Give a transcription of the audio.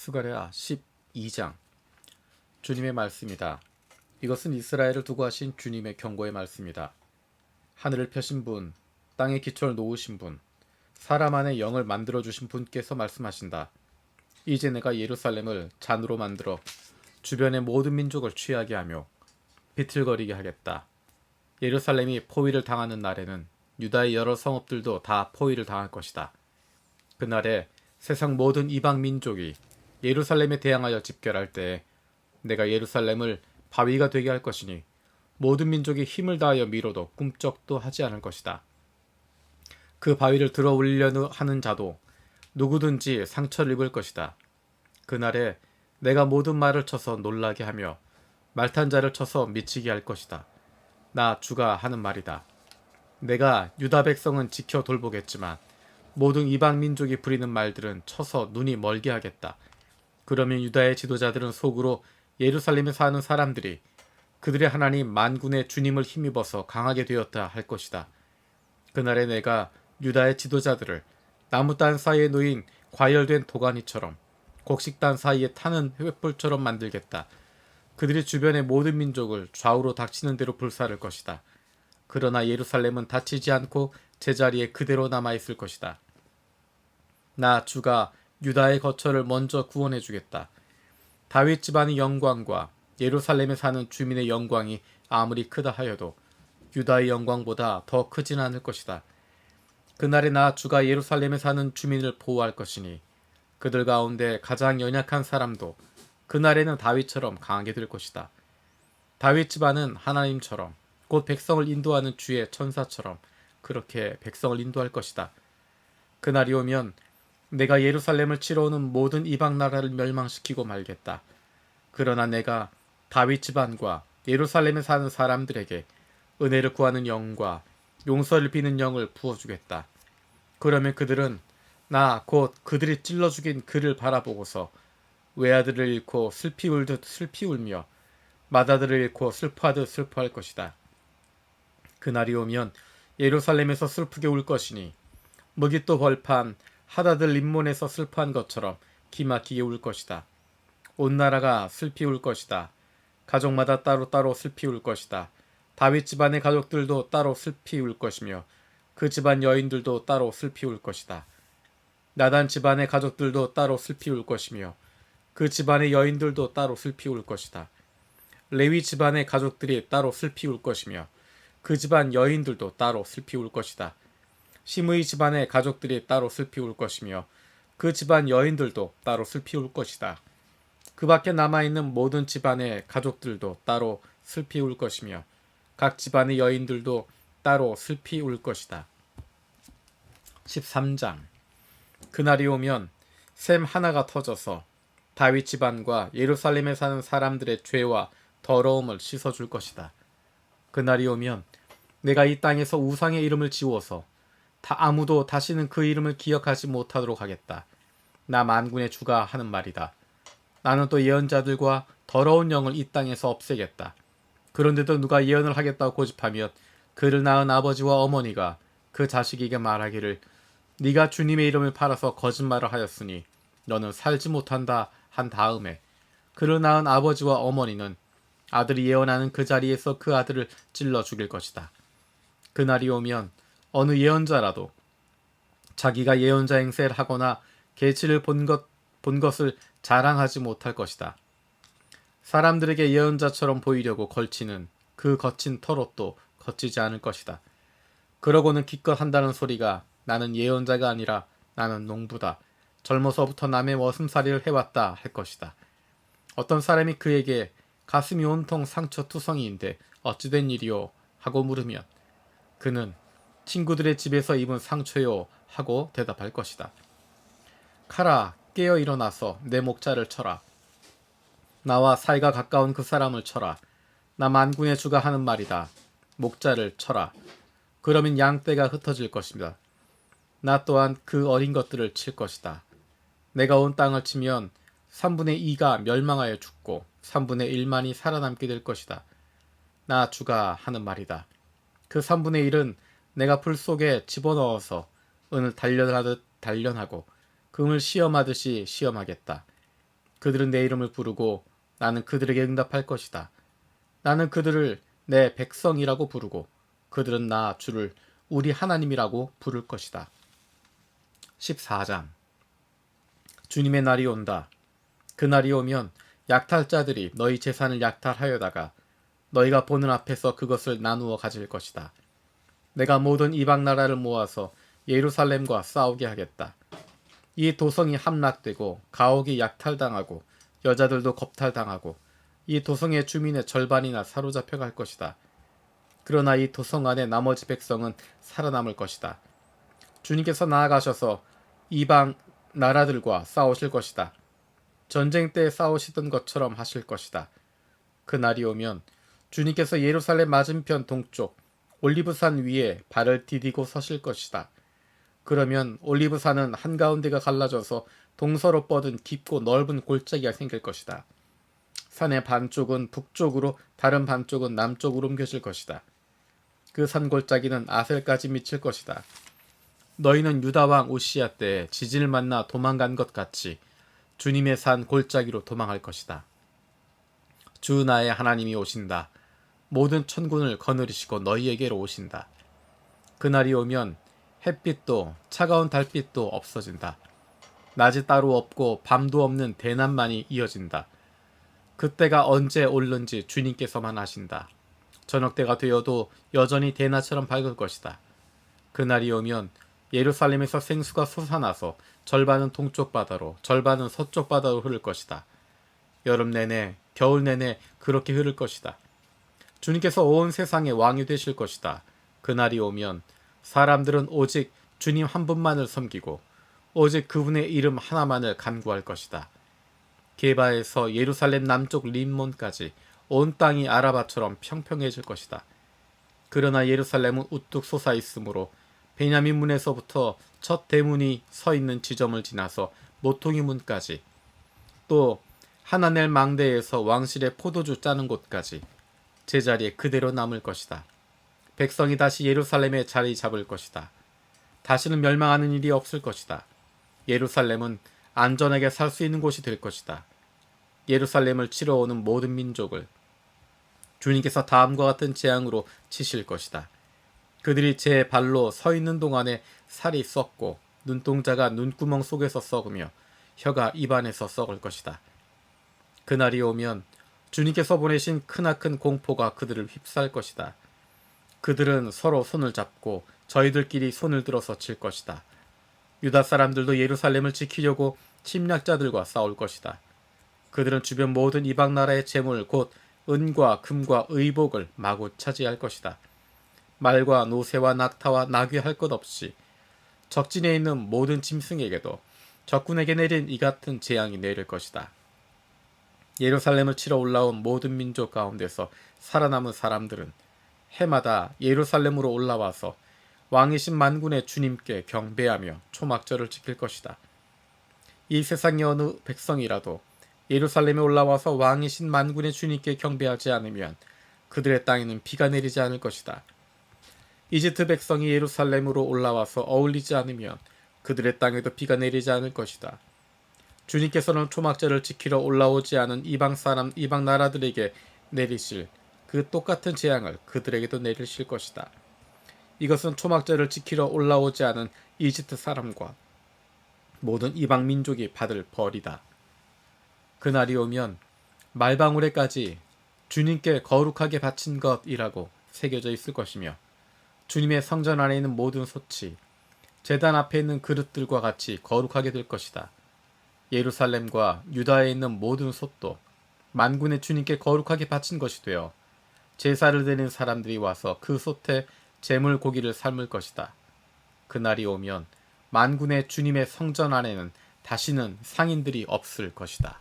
스가랴 12장. 주님의 말씀이다. 이것은 이스라엘을 두고 하신 주님의 경고의 말씀이다. 하늘을 펴신 분, 땅의 기초를 놓으신 분, 사람 안에 영을 만들어주신 분께서 말씀하신다. 이제 내가 예루살렘을 잔으로 만들어 주변의 모든 민족을 취하게 하며 비틀거리게 하겠다. 예루살렘이 포위를 당하는 날에는 유다의 여러 성읍들도 다 포위를 당할 것이다. 그날에 세상 모든 이방 민족이 예루살렘에 대항하여 집결할 때에 내가 예루살렘을 바위가 되게 할 것이니 모든 민족이 힘을 다하여 밀어도 꿈쩍도 하지 않을 것이다. 그 바위를 들어 올리려 하는 자도 누구든지 상처를 입을 것이다. 그날에 내가 모든 말을 쳐서 놀라게 하며 말탄 자를 쳐서 미치게 할 것이다. 나 주가 하는 말이다. 내가 유다 백성은 지켜 돌보겠지만 모든 이방 민족이 부리는 말들은 쳐서 눈이 멀게 하겠다. 그러면 유다의 지도자들은 속으로 예루살렘에 사는 사람들이 그들의 하나님 만군의 주님을 힘입어서 강하게 되었다 할 것이다. 그날에 내가 유다의 지도자들을 나무단 사이에 놓인 과열된 도가니처럼 곡식단 사이에 타는 횃불처럼 만들겠다. 그들이 주변의 모든 민족을 좌우로 닥치는 대로 불사를 것이다. 그러나 예루살렘은 다치지 않고 제자리에 그대로 남아있을 것이다. 나 주가 유다의 거처를 먼저 구원해 주겠다. 다윗 집안의 영광과 예루살렘에 사는 주민의 영광이 아무리 크다 하여도 유다의 영광보다 더 크진 않을 것이다. 그날에 나 주가 예루살렘에 사는 주민을 보호할 것이니 그들 가운데 가장 연약한 사람도 그날에는 다윗처럼 강하게 될 것이다. 다윗 집안은 하나님처럼 곧 백성을 인도하는 주의 천사처럼 그렇게 백성을 인도할 것이다. 그날이 오면 내가 예루살렘을 치러 오는 모든 이방 나라를 멸망시키고 말겠다. 그러나 내가 다윗 집안과 예루살렘에 사는 사람들에게 은혜를 구하는 영과 용서를 비는 영을 부어주겠다. 그러면 그들은 나 곧 그들이 찔러 죽인 그를 바라보고서 외아들을 잃고 슬피 울듯 슬피 울며 맏아들을 잃고 슬퍼하듯 슬퍼할 것이다. 그날이 오면 예루살렘에서 슬프게 울 것이니 무깃도 벌판 하다들 림몬에서 슬퍼한 것처럼 기막히게 울 것이다. 온 나라가 슬피 울 것이다. 가족마다 따로따로 슬피 울 것이다. 다윗 집안의 가족들도 따로 슬피 울 것이며 그 집안 여인들도 따로 슬피 울 것이다. 나단 집안의 가족들도 따로 슬피 울 것이며 그 집안의 여인들도 따로 슬피 울 것이다. 레위 집안의 가족들이 따로 슬피 울 것이며 그 집안 여인들도 따로 슬피 울 것이다. 시므이 집안의 가족들이 따로 슬피 울 것이며 그 집안 여인들도 따로 슬피 울 것이다. 그 밖에 남아있는 모든 집안의 가족들도 따로 슬피 울 것이며 각 집안의 여인들도 따로 슬피 울 것이다. 13장. 그날이 오면 샘 하나가 터져서 다윗 집안과 예루살렘에 사는 사람들의 죄와 더러움을 씻어줄 것이다. 그날이 오면 내가 이 땅에서 우상의 이름을 지워서 아무도 다시는 그 이름을 기억하지 못하도록 하겠다. 나 만군의 주가 하는 말이다. 나는 또 예언자들과 더러운 영을 이 땅에서 없애겠다. 그런데도 누가 예언을 하겠다고 고집하면 그를 낳은 아버지와 어머니가 그 자식에게 말하기를 네가 주님의 이름을 팔아서 거짓말을 하였으니 너는 살지 못한다 한 다음에 그를 낳은 아버지와 어머니는 아들이 예언하는 그 자리에서 그 아들을 찔러 죽일 것이다. 그날이 오면 어느 예언자라도 자기가 예언자 행세를 하거나 계시를 본 것을 자랑하지 못할 것이다. 사람들에게 예언자처럼 보이려고 걸치는 그 거친 털옷도 거치지 않을 것이다. 그러고는 기껏 한다는 소리가 나는 예언자가 아니라 나는 농부다. 젊어서부터 남의 머슴살이를 해왔다 할 것이다. 어떤 사람이 그에게 가슴이 온통 상처 투성이인데 어찌된 일이요? 하고 물으면 그는 친구들의 집에서 입은 상처요 하고 대답할 것이다. 카라, 깨어 일어나서 내 목자를 쳐라. 나와 사이가 가까운 그 사람을 쳐라. 나 만군의 주가 하는 말이다. 목자를 쳐라. 그러면 양떼가 흩어질 것입니다. 나 또한 그 어린 것들을 칠 것이다. 내가 온 땅을 치면 3분의 2가 멸망하여 죽고 3분의 1만이 살아남게 될 것이다. 나 주가 하는 말이다. 그 3분의 1은 내가 풀 속에 집어넣어서 은을 단련하듯 단련하고 금을 시험하듯이 시험하겠다. 그들은 내 이름을 부르고 나는 그들에게 응답할 것이다. 나는 그들을 내 백성이라고 부르고 그들은 나 주를 우리 하나님이라고 부를 것이다. 14장. 주님의 날이 온다. 그 날이 오면 약탈자들이 너희 재산을 약탈하여다가 너희가 보는 앞에서 그것을 나누어 가질 것이다. 내가 모든 이방 나라를 모아서 예루살렘과 싸우게 하겠다. 이 도성이 함락되고 가옥이 약탈당하고 여자들도 겁탈당하고 이 도성의 주민의 절반이나 사로잡혀 갈 것이다. 그러나 이 도성 안에 나머지 백성은 살아남을 것이다. 주님께서 나아가셔서 이방 나라들과 싸우실 것이다. 전쟁 때 싸우시던 것처럼 하실 것이다. 그 날이 오면 주님께서 예루살렘 맞은편 동쪽 올리브산 위에 발을 디디고 서실 것이다. 그러면 올리브산은 한가운데가 갈라져서 동서로 뻗은 깊고 넓은 골짜기가 생길 것이다. 산의 반쪽은 북쪽으로 다른 반쪽은 남쪽으로 옮겨질 것이다. 그 산골짜기는 아셀까지 미칠 것이다. 너희는 유다왕 우시야 때 지진을 만나 도망간 것 같이 주님의 산 골짜기로 도망할 것이다. 주 나의 하나님이 오신다. 모든 천군을 거느리시고 너희에게로 오신다. 그날이 오면 햇빛도 차가운 달빛도 없어진다. 낮이 따로 없고 밤도 없는 대낮만이 이어진다. 그때가 언제 올는지 주님께서만 아신다. 저녁때가 되어도 여전히 대낮처럼 밝을 것이다. 그날이 오면 예루살렘에서 생수가 솟아나서 절반은 동쪽 바다로 절반은 서쪽 바다로 흐를 것이다. 여름 내내 겨울 내내 그렇게 흐를 것이다. 주님께서 온 세상의 왕이 되실 것이다. 그날이 오면 사람들은 오직 주님 한 분만을 섬기고 오직 그분의 이름 하나만을 간구할 것이다. 게바에서 예루살렘 남쪽 림몬까지 온 땅이 아라바처럼 평평해질 것이다. 그러나 예루살렘은 우뚝 솟아 있으므로 베냐민 문에서부터 첫 대문이 서 있는 지점을 지나서 모퉁이 문까지 또 하나넬 망대에서 왕실의 포도주 짜는 곳까지 제자리에 그대로 남을 것이다. 백성이 다시 예루살렘에 자리 잡을 것이다. 다시는 멸망하는 일이 없을 것이다. 예루살렘은 안전하게 살 수 있는 곳이 될 것이다. 예루살렘을 치러 오는 모든 민족을 주님께서 다음과 같은 재앙으로 치실 것이다. 그들이 제 발로 서 있는 동안에 살이 썩고 눈동자가 눈구멍 속에서 썩으며 혀가 입안에서 썩을 것이다. 그날이 오면 주님께서 보내신 크나큰 공포가 그들을 휩싸일 것이다. 그들은 서로 손을 잡고 저희들끼리 손을 들어서 칠 것이다. 유다 사람들도 예루살렘을 지키려고 침략자들과 싸울 것이다. 그들은 주변 모든 이방 나라의 재물 곧 은과 금과 의복을 마구 차지할 것이다. 말과 노새와 낙타와 나귀 할 것 없이 적진에 있는 모든 짐승에게도 적군에게 내린 이 같은 재앙이 내릴 것이다. 예루살렘을 치러 올라온 모든 민족 가운데서 살아남은 사람들은 해마다 예루살렘으로 올라와서 왕이신 만군의 주님께 경배하며 초막절을 지킬 것이다. 이 세상의 어느 백성이라도 예루살렘에 올라와서 왕이신 만군의 주님께 경배하지 않으면 그들의 땅에는 비가 내리지 않을 것이다. 이집트 백성이 예루살렘으로 올라와서 어울리지 않으면 그들의 땅에도 비가 내리지 않을 것이다. 주님께서는 초막절을 지키러 올라오지 않은 이방 나라들에게 내리실 그 똑같은 재앙을 그들에게도 내리실 것이다. 이것은 초막절을 지키러 올라오지 않은 이집트 사람과 모든 이방 민족이 받을 벌이다. 그날이 오면 말방울에까지 주님께 거룩하게 바친 것이라고 새겨져 있을 것이며 주님의 성전 안에 있는 모든 솥이 제단 앞에 있는 그릇들과 같이 거룩하게 될 것이다. 예루살렘과 유다에 있는 모든 솥도 만군의 주님께 거룩하게 바친 것이 되어 제사를 드리는 사람들이 와서 그 솥에 제물 고기를 삶을 것이다. 그날이 오면 만군의 주님의 성전 안에는 다시는 상인들이 없을 것이다.